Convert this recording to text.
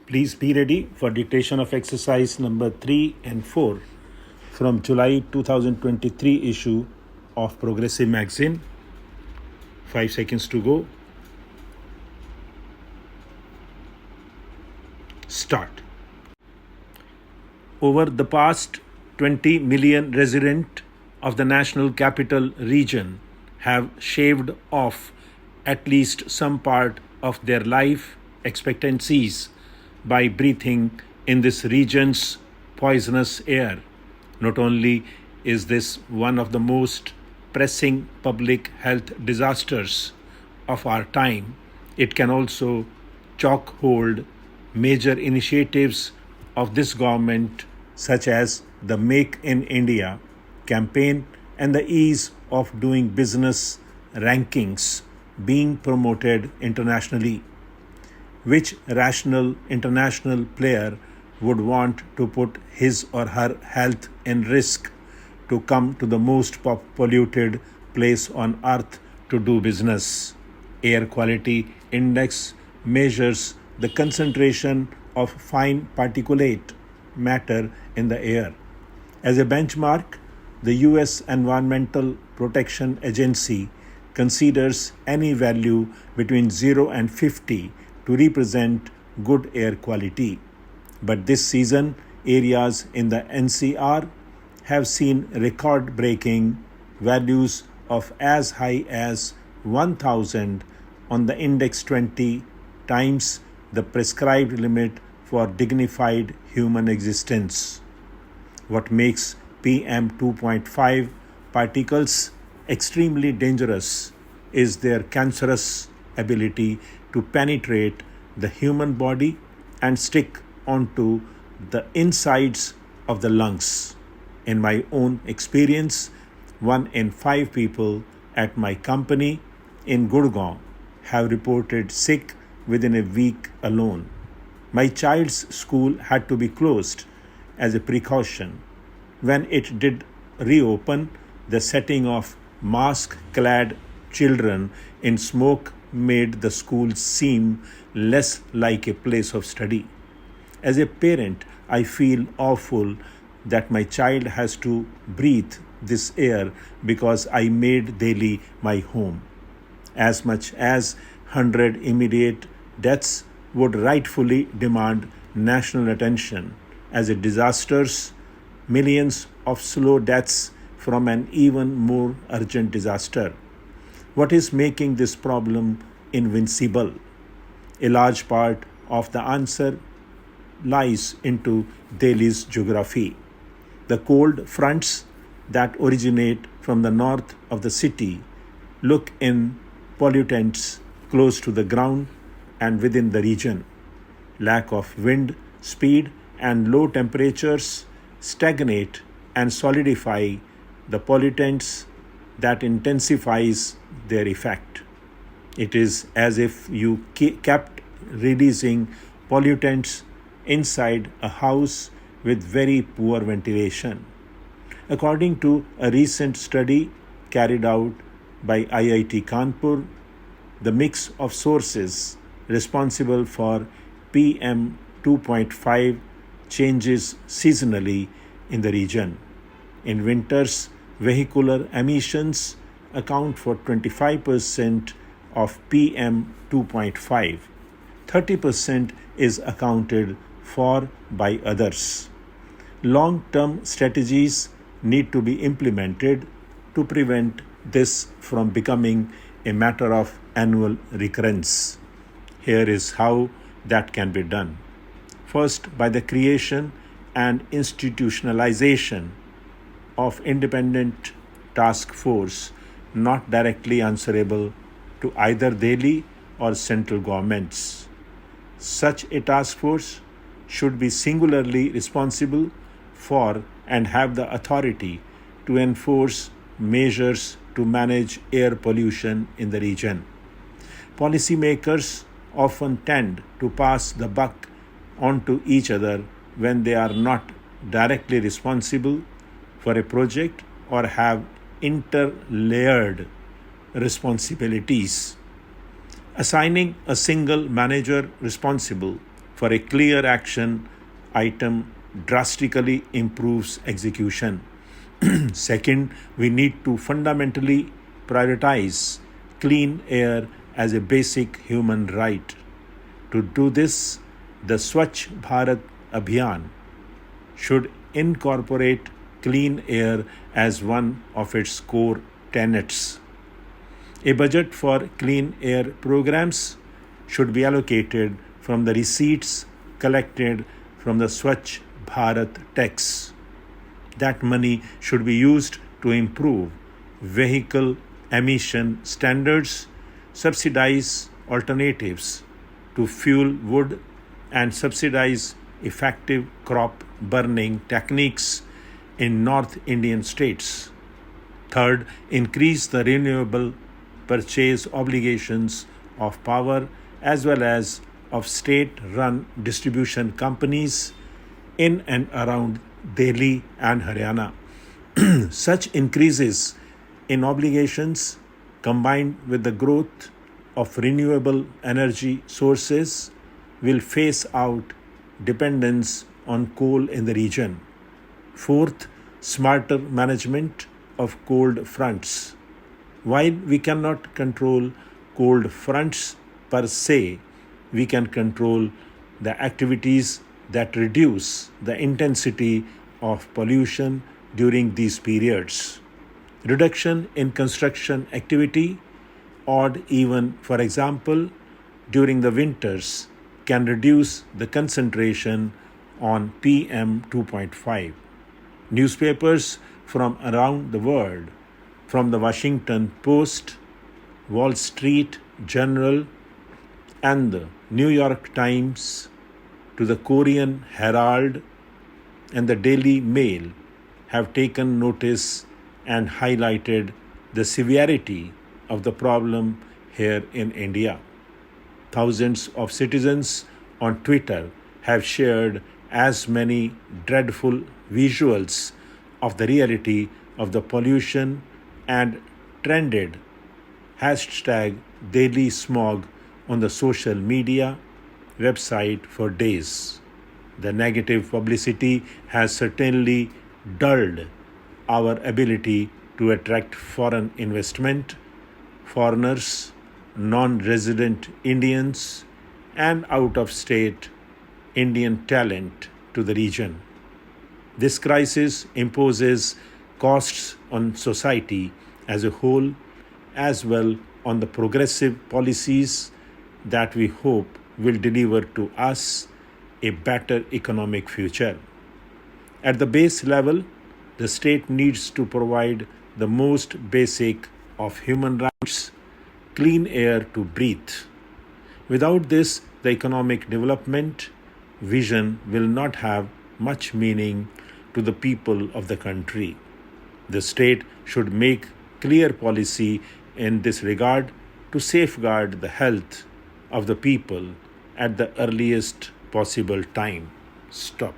Please be ready for dictation of exercise number 3 and 4 from July 2023 issue of Progressive Magazine. 5 seconds to go. Start. Over the past 20 million residents of the National Capital Region have shaved off at least some part of their life expectancies by breathing in this region's poisonous air. Not only is this one of the most pressing public health disasters of our time, it can also chokehold major initiatives of this government, such as the Make in India campaign and the ease of doing business rankings being promoted internationally. Which rational international player would want to put his or her health in risk to come to the most polluted place on earth to do business? Air quality index measures the concentration of fine particulate matter in the air. As a benchmark, the US Environmental Protection Agency considers any value between 0 and 50 to represent good air quality. But this season, areas in the NCR have seen record-breaking values of as high as 1,000 on the index 20 times the prescribed limit for dignified human existence. What makes PM 2.5 particles extremely dangerous is their cancerous ability to penetrate the human body and stick onto the insides of the lungs. In my own experience, 1 in 5 people at my company in Gurgaon have reported sick within a week alone. My child's school had to be closed as a precaution. When it did reopen, the setting of mask-clad children in smoke made the school seem less like a place of study. As a parent, I feel awful that my child has to breathe this air because I made Delhi my home. As much as 100 immediate deaths would rightfully demand national attention, as a disasters, millions of slow deaths from an even more urgent disaster. What is making this problem invincible? A large part of the answer lies into Delhi's geography. The cold fronts that originate from the north of the city look in pollutants close to the ground and within the region. Lack of wind speed and low temperatures stagnate and solidify the pollutants that intensifies their effect. It is as if you kept releasing pollutants inside a house with very poor ventilation. According to a recent study carried out by IIT Kanpur, the mix of sources responsible for PM 2.5 changes seasonally in the region. In winters, vehicular emissions account for 25% of PM 2.5. 30% is accounted for by others. Long-term strategies need to be implemented to prevent this from becoming a matter of annual recurrence. Here is how that can be done. First, by the creation and institutionalization of independent task force not directly answerable to either Delhi or central governments. Such a task force should be singularly responsible for and have the authority to enforce measures to manage air pollution in the region. Policymakers often tend to pass the buck onto each other when they are not directly responsible for a project or have interlayered responsibilities. Assigning a single manager responsible for a clear action item drastically improves execution. Second, we need to fundamentally prioritize clean air as a basic human right. To do this, the Swachh Bharat Abhiyan should incorporate clean air as one of its core tenets. A budget for clean air programs should be allocated from the receipts collected from the Swachh Bharat tax. That money should be used to improve vehicle emission standards, subsidize alternatives to fuel wood, and subsidize effective crop burning techniques in North Indian states. Third, increase the renewable purchase obligations of power as well as of state-run distribution companies in and around Delhi and Haryana. Such increases in obligations combined with the growth of renewable energy sources will phase out dependence on coal in the region. Fourth, smarter management of cold fronts. While we cannot control cold fronts per se, we can control the activities that reduce the intensity of pollution during these periods. Reduction in construction activity, odd even, for example, during the winters, can reduce the concentration on PM 2.5. Newspapers from around the world, from the Washington Post, Wall Street Journal, and the New York Times to the Korean Herald and the Daily Mail, have taken notice and highlighted the severity of the problem here in India. Thousands of citizens on Twitter have shared as many dreadful visuals of the reality of the pollution and trended hashtag Daily Smog on the social media website for days. The negative publicity has certainly dulled our ability to attract foreign investment, foreigners, non-resident Indians, and out-of-state Indian talent to the region. This crisis imposes costs on society as a whole, as well on the progressive policies that we hope will deliver to us a better economic future. At the base level, the state needs to provide the most basic of human rights, clean air to breathe. Without this, the economic development vision will not have much meaning to the people of the country. The state should make clear policy in this regard to safeguard the health of the people at the earliest possible time. Stop.